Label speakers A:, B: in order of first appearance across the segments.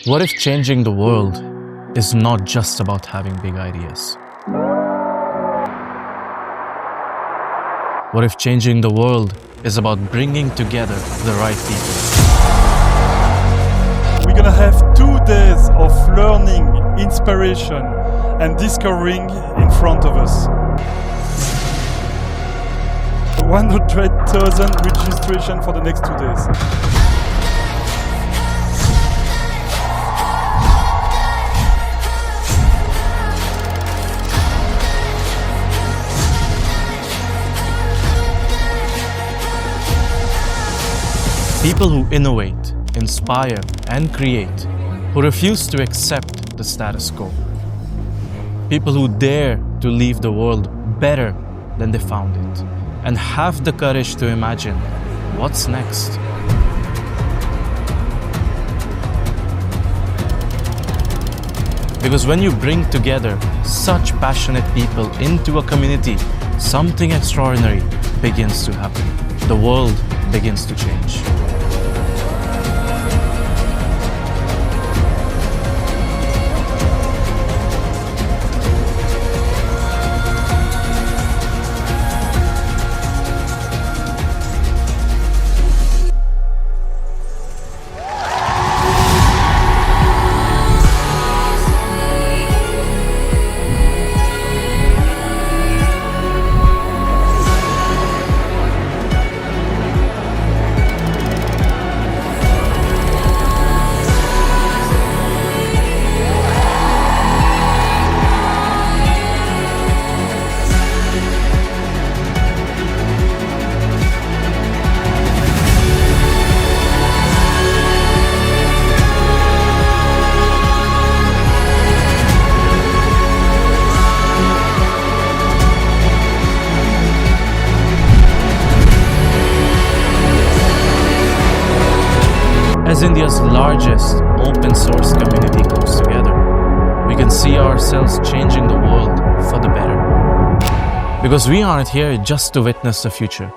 A: What if changing the world is not just about having big ideas? What if changing the world is about bringing together the right people?
B: We're gonna have 2 days of learning, inspiration, and discovering in front of us. 100,000 registration for the next 2 days.
A: People who innovate, inspire, and create, who refuse to accept the status quo. People who dare to leave the world better than they found it, and have the courage to imagine what's next. Because when you bring together such passionate people into a community, something extraordinary begins to happen. The world begins to change. As India's largest open source community comes together, we can see ourselves changing the world for the better. Because we aren't here just to witness the future.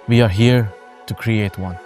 A: We are here to create one.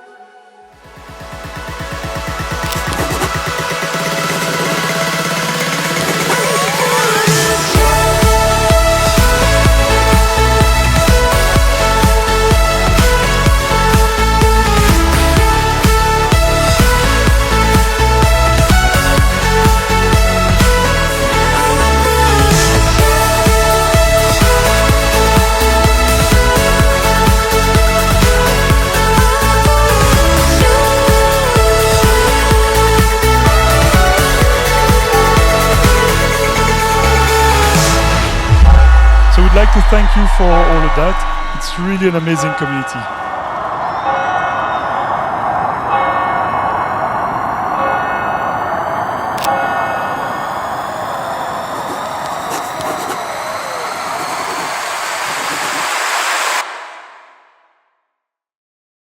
B: So we'd like to thank you for all of that. It's really an amazing community.